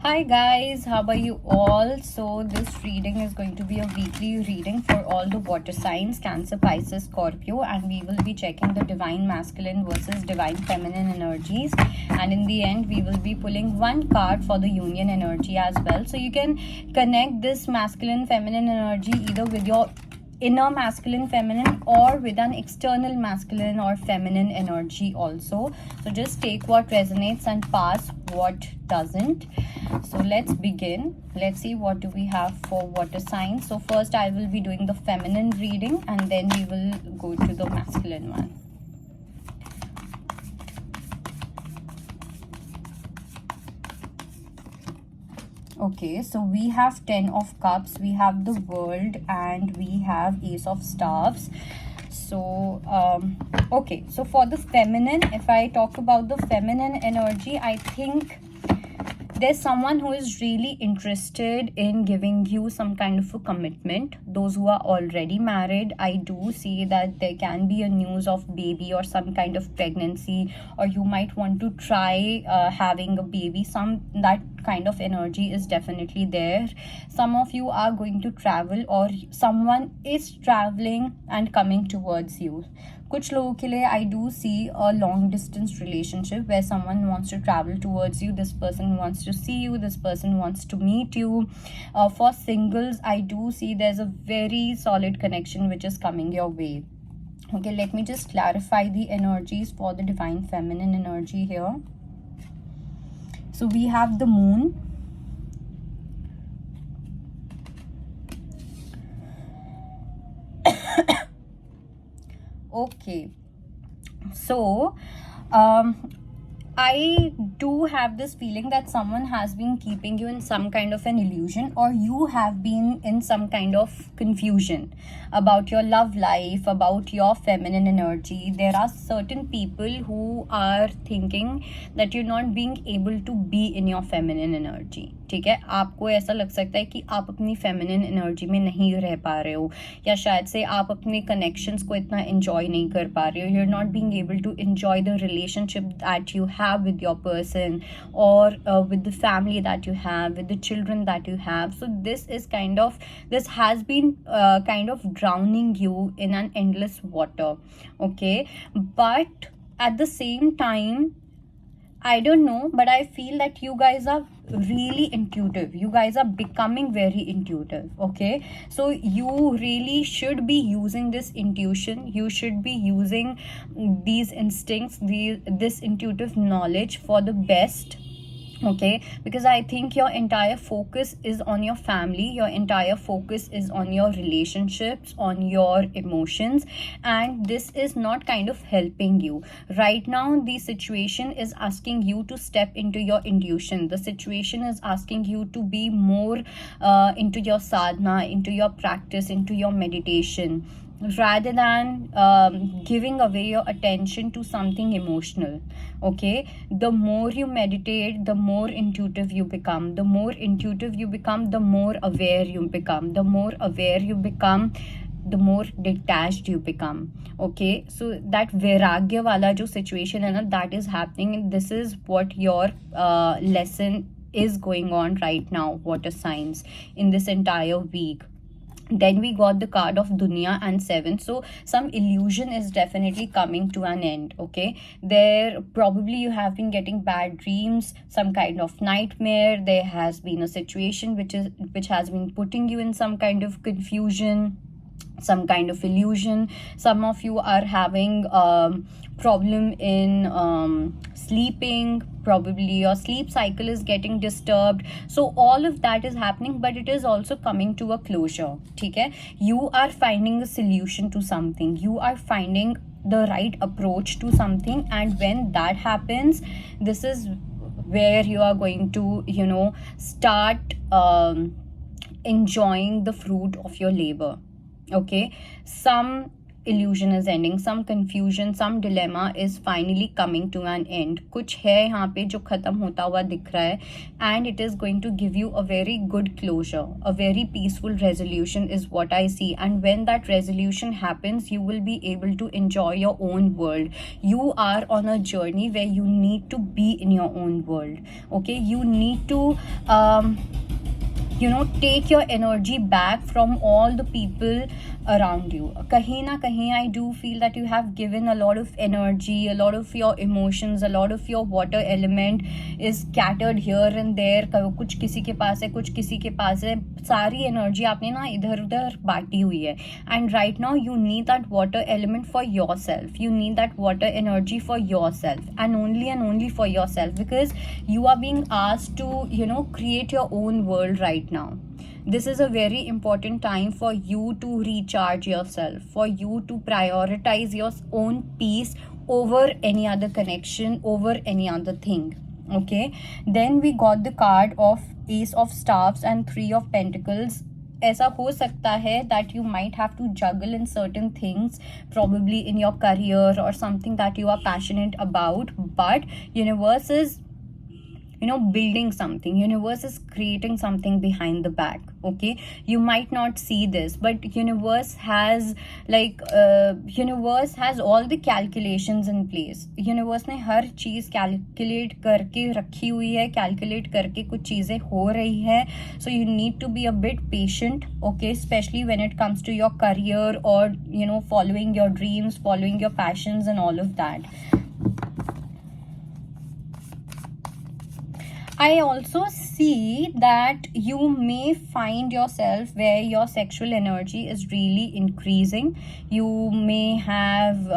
Hi guys, how are you all? So this reading is going to be a weekly reading for all the water signs, Cancer, Pisces, Scorpio, and we will be checking the divine masculine versus divine feminine energies, and in the end we will be pulling one card for the union energy as well. So you can connect this masculine feminine energy either with your inner masculine feminine or with an external masculine or feminine energy also. So just take what resonates and pass what doesn't. So let's begin. Let's see what do we have for water signs. So first I will be doing the feminine reading and then we will go to the masculine one. Okay, so we have 10 of cups, we have the world, and we have ace of staves. So okay, so for the feminine, if I talk about the feminine energy, I think there's someone who is really interested in giving you some kind of a commitment. Those who are already married, I do see that there can be a news of baby or some kind of pregnancy, or you might want to try having a baby. That kind of energy is definitely there. Some of you are going to travel, or someone is traveling and coming towards you. कुछ लोगों के लिए I do see a long distance relationship where someone wants to travel towards you, this person wants to see you, this person wants to meet you. For singles, I do see there's a very solid connection which is coming your way. Okay, let me just clarify the energies for the divine feminine energy here. So we have the moon, okay, so I do have this feeling that someone has been keeping you in some kind of an illusion, or you have been in some kind of confusion about your love life, about your feminine energy. There are certain people who are thinking that you're not being able to be in your feminine energy. ठीक है, आपको ऐसा लग सकता है कि आप अपनी फेमिनिन एनर्जी में नहीं रह पा रहे हो, या शायद से आप अपने कनेक्शंस को इतना एंजॉय नहीं कर पा रहे हो. You are not being able to enjoy the relationship that you have with your person, or with the family that you have, with the children that you have. So this has been kind of drowning you in an endless water. Okay, but at the same time, I don't know, but I feel that you guys are really intuitive. You guys are becoming very intuitive. Okay, so you really should be using this intuition. You should be using these instincts, this intuitive knowledge for the best. Okay, because I think your entire focus is on your family, your entire focus is on your relationships, on your emotions, and this is not kind of helping you right now. The situation is asking you to step into your intuition. The situation is asking you to be more into your sadhana, into your practice, into your meditation, rather than giving away your attention to something emotional. Okay, the more you meditate, the more intuitive you become. The more intuitive you become, the more aware you become. The more aware you become, the more detached you become. Okay, so that vairagya wala jo situation hai na, that is happening, and this is what your lesson is going on right now, water signs, in this entire week. Then we got the card of dunya and 7. So some illusion is definitely coming to an end. Okay, there probably you have been getting bad dreams, some kind of nightmare. There has been a situation which has been putting you in some kind of confusion, some kind of illusion. Some of you are having problem in sleeping. Probably your sleep cycle is getting disturbed. So all of that is happening, but it is also coming to a closure. Okay, you are finding a solution to something, you are finding the right approach to something, and when that happens, this is where you are going to start enjoying the fruit of your labor. Okay, some illusion is ending, some confusion, some dilemma is finally coming to an end. कुछ है यहाँ पे जो ख़त्म होता हुआ दिख रहा है, and it is going to give you a very good closure, a very peaceful resolution is what I see. And when that resolution happens, you will be able to enjoy your own world. You are on a journey where you need to be in your own world. Okay, you need to take your energy back from all the people around you. Kahin na kahin, I do feel that you have given a lot of energy, a lot of your emotions, a lot of your water element is scattered here and there. कुछ किसी के पास है, कुछ किसी के पास है, सारी energy आपने ना इधर उधर बांटी हुई है. And right now you need that water element for yourself. You need that water energy for yourself, and only for yourself, because you are being asked to create your own world right now. This is a very important time for you to recharge yourself, for you to prioritize your own peace over any other connection, over any other thing. Okay, then we got the card of Ace of Staffs and Three of Pentacles. ऐसा हो सकता है that you might have to juggle in certain things, probably in your career or something that you are passionate about, but universe is building something. Universe is creating something behind the back. Okay, you might not see this, but universe has all the calculations in place. universe ने हर चीज calculate करके रखी हुई है, calculate करके कुछ चीजें हो रही है. So you need to be a bit patient, okay, especially when it comes to your career or following your dreams, following your passions and all of that. I also see that you may find yourself where your sexual energy is really increasing. You may have,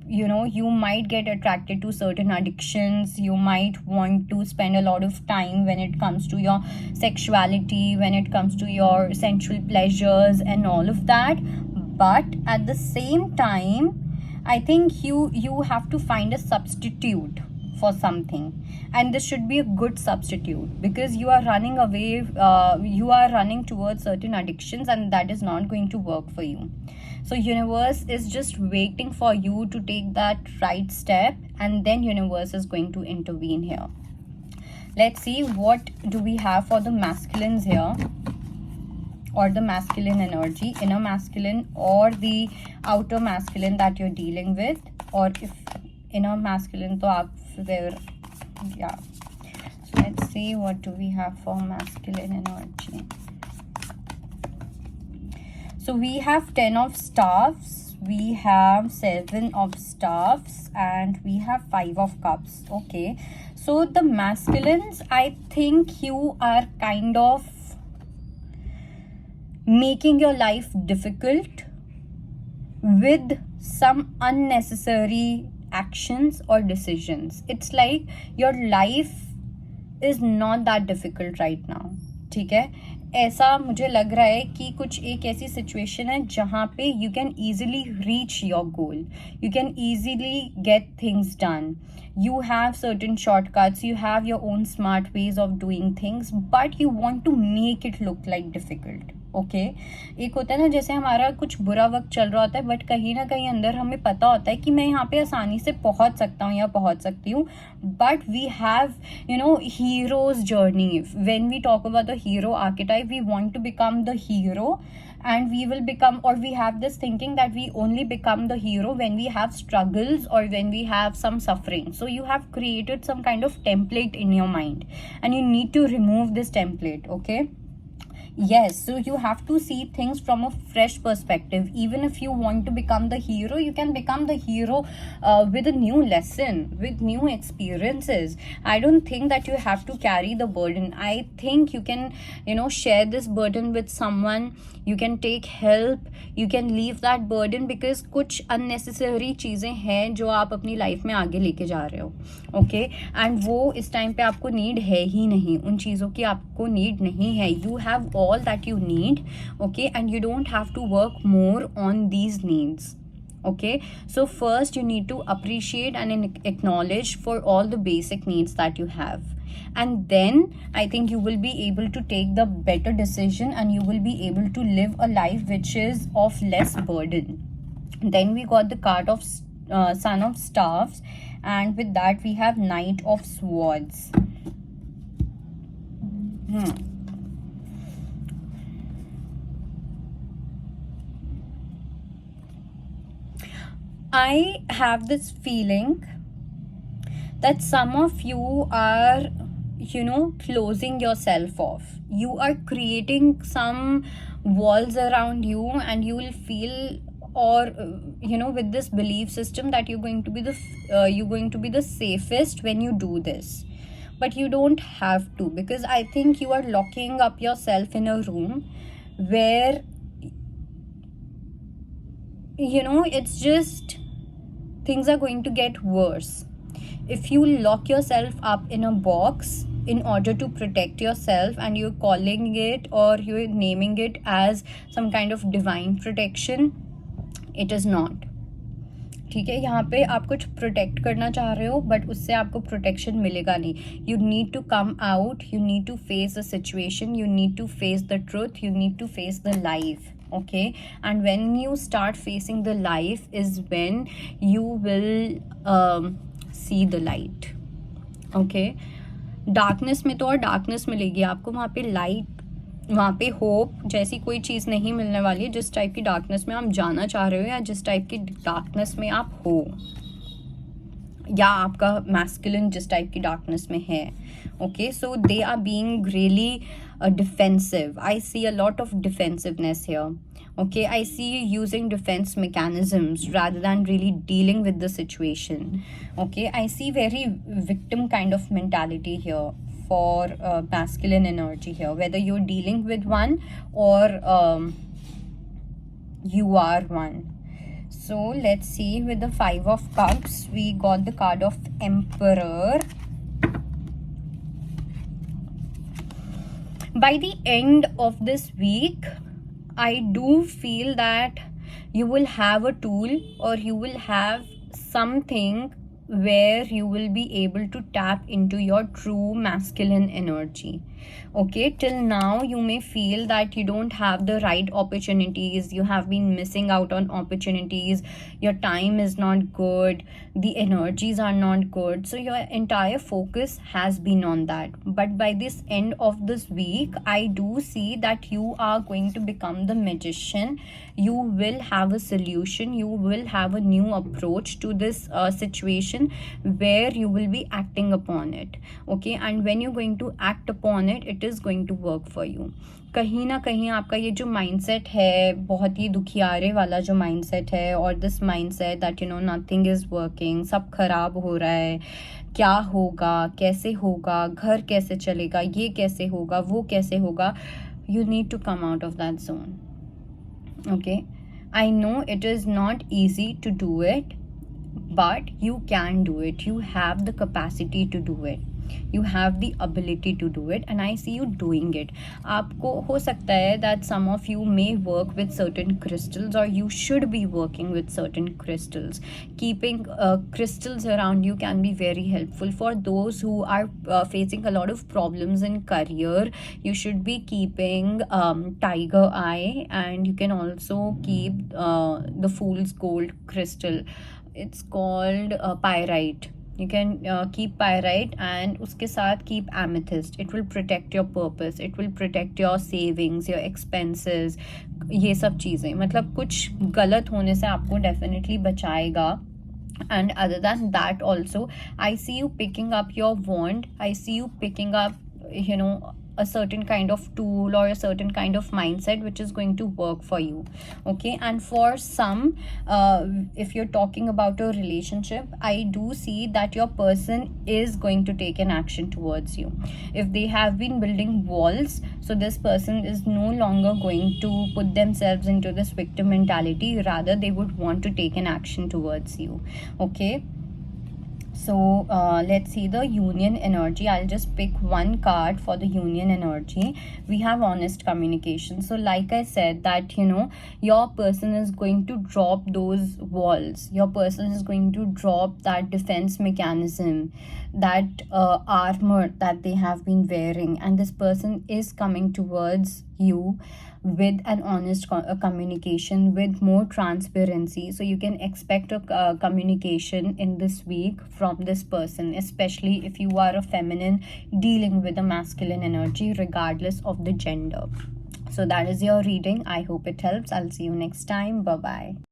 you might get attracted to certain addictions. You might want to spend a lot of time when it comes to your sexuality, when it comes to your sensual pleasures and all of that. But at the same time, I think you have to find a substitute for something, and this should be a good substitute, because you are running away, you are running towards certain addictions, and that is not going to work for you. So universe is just waiting for you to take that right step, and then universe is going to intervene here. Let's see what do we have for the masculines here, or the masculine energy, inner masculine or the outer masculine that you're dealing with. Or if inner masculine, to aap yeah. So let's see what do we have for masculine energy. So we have 10 of Staffs, we have 7 of Staffs, and we have 5 of Cups. Okay, so the masculines, I think you are kind of making your life difficult with some unnecessary actions or decisions. It's like your life is not that difficult right now. ठीक है, ऐसा मुझे लग रहा है कि कुछ एक ऐसी सिचुएशन है जहाँ पे you can easily reach your goal, you can easily get things done. You have certain shortcuts, you have your own smart ways of doing things, but you want to make it look like difficult. Okay, एक होता है ना, जैसे हमारा कुछ बुरा वक्त चल रहा होता है, बट कहीं ना कहीं अंदर हमें पता होता है कि मैं यहाँ पे आसानी से पहुँच सकता हूँ या पहुँच सकती हूँ, but we have heroes journey. When we talk about the hero archetype, we want to become the hero, and we will become, or we have this thinking that we only become the hero when we have struggles or when we have some suffering. So you have created some kind of template in your mind, and you need to remove this template. Okay, yes, so you have to see things from a fresh perspective. Even if you want to become the hero, you can become the hero with a new lesson, with new experiences. I don't think that you have to carry the burden. I think you can share this burden with someone. You can take help, you can leave that burden, because कुछ unnecessary चीज़ें हैं जो आप अपनी life में आगे लेके जा रहे हो. ओके, एंड वो इस टाइम पे आपको नीड है ही नहीं, उन चीज़ों की आपको नीड नहीं है. You have all that you need, okay, and you don't have to work more on these needs. Okay, so first you need to appreciate and acknowledge for all the basic needs that you have, and then I think you will be able to take the better decision, and you will be able to live a life which is of less burden. Then we got the card of Son of Staffs, and with that we have Knight of Swords. I have this feeling that some of you are, closing yourself off. You are creating some walls around you, and you will feel, or with this belief system, that you're going to be the safest when you do this. But you don't have to, because I think you are locking up yourself in a room where it's just, things are going to get worse. If you lock yourself up in a box in order to protect yourself, and you're calling it, or you're naming it as some kind of divine protection, it is not. ठीक है, यहाँ पे आप कुछ protect करना चाह रहे हो, बट उससे आपको प्रोटेक्शन मिलेगा नहीं. You need to come out, you need to face the situation, you need to face the truth, you need to face the life. Okay, and when you start facing the life is when you will see the light. Okay, darkness में तो और darkness मिलेगी आपको, वहाँ पे light, वहाँ पे hope जैसी कोई चीज़ नहीं मिलने वाली है. जिस टाइप की डार्कनेस में आप जाना चाह रहे हो, या जिस टाइप की डार्कनेस में आप हो, या आपका मैस्कुलिन जिस टाइप की डार्कनेस में है. Okay, so they are being really defensive. I see a lot of defensiveness here. Okay, I see you using defense mechanisms rather than really dealing with the situation. Okay, I see very victim kind of mentality here for masculine energy here, whether you're dealing with one or you are one. So let's see, with the 5 of Cups we got the card of Emperor. By the end of this week, I do feel that you will have a tool, or you will have something where you will be able to tap into your true masculine energy. Okay, till now you may feel that you don't have the right opportunities, you have been missing out on opportunities, your time is not good, the energies are not good, so your entire focus has been on that. But by this end of this week, I do see that you are going to become the magician. You will have a solution, you will have a new approach to this situation, where you will be acting upon it. Okay, and when you're going to act upon it, it is going to work for you. कहीं ना कहीं आपका ये जो mindset है, बहुत ही दुखियारे वाला जो माइंडसेट है, और this mindset that nothing is working, सब खराब हो रहा है, क्या होगा, कैसे होगा, घर कैसे चलेगा, ये कैसे होगा, वो कैसे होगा, you need to come out of that zone. Okay, I know it is not easy to do it, but you can do it. You have the capacity to do it, you have the ability to do it, and I see you doing it. आपको हो सकता है that some of you may work with certain crystals, or you should be working with certain crystals. Keeping crystals around you can be very helpful for those who are facing a lot of problems in career. You should be keeping tiger eye, and you can also keep the fool's gold crystal. It's called pyrite. You can keep pyrite, and उसके साथ keep amethyst. It will protect your purpose, it will protect your savings, your expenses. ये सब चीज़ें, मतलब कुछ गलत होने से आपको definitely बचाएगा. And other than that also, I see you picking up your wand, I see you picking up a certain kind of tool, or a certain kind of mindset which is going to work for you. Okay, and for some, if you're talking about a relationship, I do see that your person is going to take an action towards you. If they have been building walls, so this person is no longer going to put themselves into this victim mentality, rather they would want to take an action towards you. Okay, so let's see the union energy. I'll just pick one card for the union energy. We have honest communication. So like I said, that your person is going to drop those walls, your person is going to drop that defense mechanism, that armor that they have been wearing, and this person is coming towards you with an honest communication, with more transparency. So you can expect a communication in this week from this person, especially if you are a feminine dealing with a masculine energy, regardless of the gender. So that is your reading. I hope it helps. I'll see you next time. Bye bye.